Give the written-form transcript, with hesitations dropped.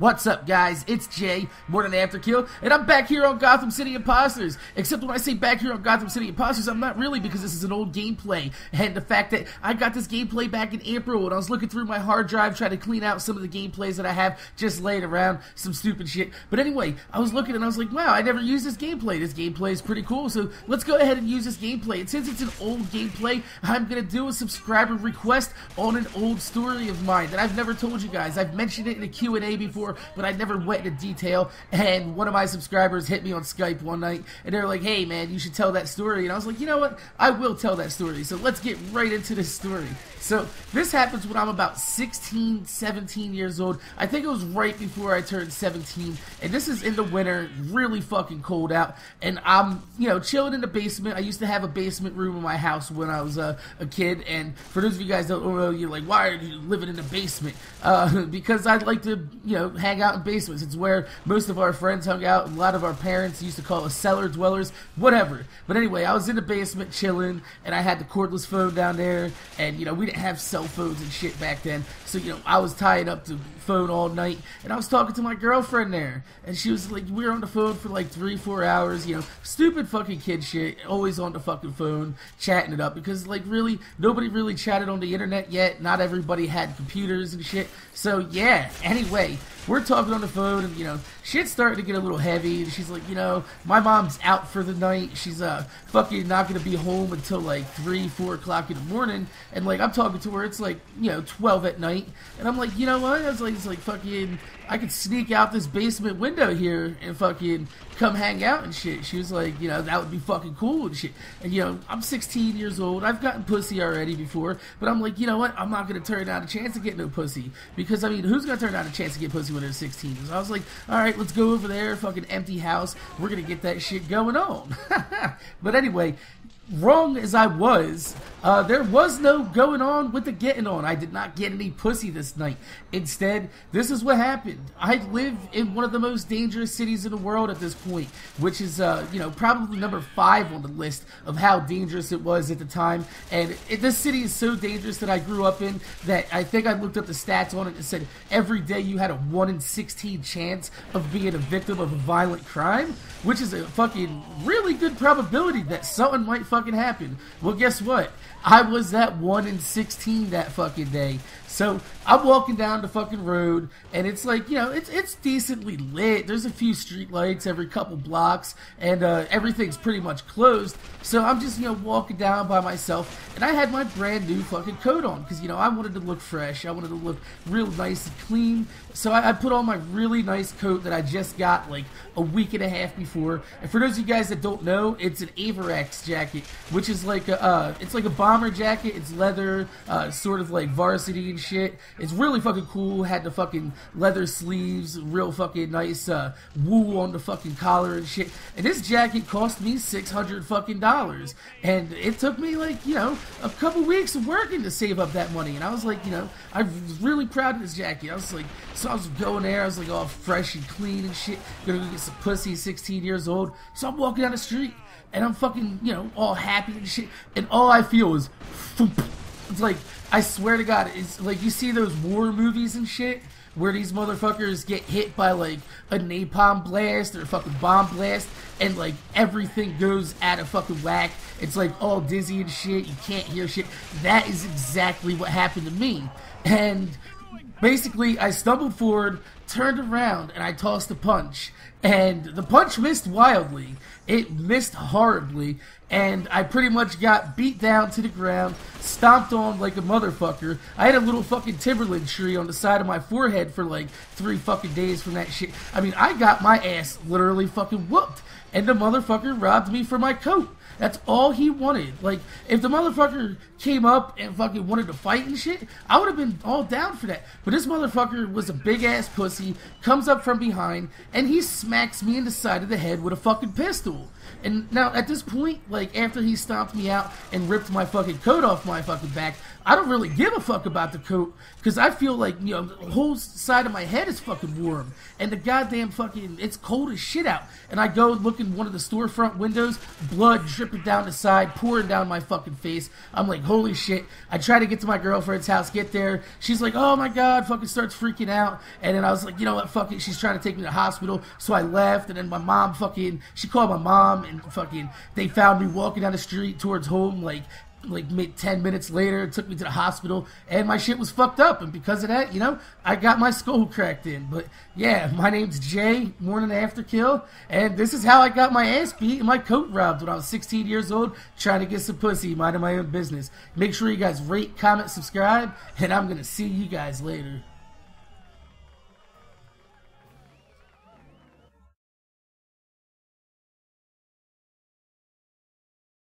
What's up, guys? It's Jay, more than Afterkill, and I'm back here on Gotham City Impostors. Except when I say back here on Gotham City Impostors, I'm not really, because this is an old gameplay. And the fact that I got this gameplay back in April, and I was looking through my hard drive trying to clean out some of the gameplays that I have just laying around, some stupid shit. But anyway, I was looking and I was like, wow, I never used this gameplay. This gameplay is pretty cool, so let's go ahead and use this gameplay. And since it's an old gameplay, I'm going to do a subscriber request on an old story of mine that I've never told you guys. I've mentioned it in a Q&A before, but I never went into detail, and one of my subscribers hit me on Skype one night, and they were like, hey man, you should tell that story, and I was like, you know what, I will tell that story, so let's get right into this story. So, this happens when I'm about 16, 17 years old. I think it was right before I turned 17, and this is in the winter, really fucking cold out, and I'm, chilling in the basement. I used to have a basement room in my house when I was a kid, and for those of you guys that don't know, you're like, why are you living in the basement? Because I'd like to, hang out in basements. It's where most of our friends hung out, and a lot of our parents used to call us cellar dwellers, whatever. But anyway, I was in the basement chilling, and I had the cordless phone down there, and, we didn't have cell phones and shit back then, so, I was tied up to phone all night, and I was talking to my girlfriend there, and she was like, we were on the phone for like 3-4 hours, stupid fucking kid shit, always on the fucking phone, chatting it up, because like really, nobody really chatted on the internet yet, not everybody had computers and shit, so yeah, anyway, we're talking on the phone, and shit's starting to get a little heavy, and she's like, my mom's out for the night, she's fucking not gonna be home until like 3-4 o'clock in the morning, and like, I'm talking to her, it's like, 12 at night, and I'm like, you know what, I was like, it's like fucking, I could sneak out this basement window here and fucking come hang out and shit. She was like, that would be fucking cool and shit. And I'm 16 years old. I've gotten pussy already before, but I'm like, you know what? I'm not gonna turn down a chance to get no pussy, because I mean, who's gonna turn down a chance to get pussy when they're 16? So I was like, all right, let's go over there, fucking empty house. We're gonna get that shit going on. But anyway, wrong as I was, there was no going on with the getting on. I did not get any pussy this night. Instead, this is what happened. I live in one of the most dangerous cities in the world at this point, which is, probably number 5 on the list of how dangerous it was at the time. And this city is so dangerous that I grew up in that I think I looked up the stats on it and said every day you had a 1 in 16 chance of being a victim of a violent crime, which is a fucking really good probability that something might fucking happen. Well, guess what? I was that 1 in 16 that fucking day. So I'm walking down the fucking road, and it's like, it's decently lit. There's a few street lights every couple blocks, and everything's pretty much closed. So I'm just, walking down by myself, and I had my brand new fucking coat on, because, I wanted to look fresh. I wanted to look real nice and clean. So I put on my really nice coat that I just got like a week and a half before. And for those of you guys that don't know, it's an Averex jacket, which is like it's like a bomber jacket. It's leather, sort of like varsity and shit. It's really fucking cool. Had the fucking leather sleeves, real fucking nice wool on the fucking collar and shit. And this jacket cost me $600 fucking dollars. And it took me like, a couple weeks of working to save up that money. And I was like, I was really proud of this jacket. I was like, so I was going there, I was like all fresh and clean and shit, gonna go get some pussy, 16 years old. So I'm walking down the street, and I'm fucking, all happy and shit, and all I feel is, it's like, I swear to God, it's like, you see those war movies and shit, where these motherfuckers get hit by like a napalm blast or a fucking bomb blast, and like everything goes out of fucking whack. It's like all dizzy and shit, you can't hear shit. That is exactly what happened to me. And basically, I stumbled forward, turned around, and I tossed a punch. And the punch missed wildly. It missed horribly. And I pretty much got beat down to the ground, stomped on like a motherfucker. I had a little fucking Timberland tree on the side of my forehead for like 3 fucking days from that shit. I mean, I got my ass literally fucking whooped. And the motherfucker robbed me for my coat. That's all he wanted. Like, if the motherfucker came up and fucking wanted to fight and shit, I would have been all down for that. But this motherfucker was a big-ass pussy, comes up from behind, and he smacks me in the side of the head with a fucking pistol. And now, at this point, like, after he stomped me out and ripped my fucking coat off my fucking back, I don't really give a fuck about the coat, because I feel like, the whole side of my head is fucking warm, and the goddamn fucking, it's cold as shit out, and I go look in one of the storefront windows, blood dripping down the side, pouring down my fucking face. I'm like, holy shit. I try to get to my girlfriend's house, get there. She's like, oh my God, fucking starts freaking out. And then I was like, you know what, fuck it. She's trying to take me to the hospital. So I left, and then my mom she called my mom, and they found me walking down the street towards home, like 10 minutes later. It took me to the hospital, and my shit was fucked up, and because of that, I got my skull cracked in. But yeah, my name's Jay, Morning After Kill, and this is how I got my ass beat and my coat robbed when I was 16 years old, trying to get some pussy, minding my own business. Make sure you guys rate, comment, subscribe, and I'm gonna see you guys later.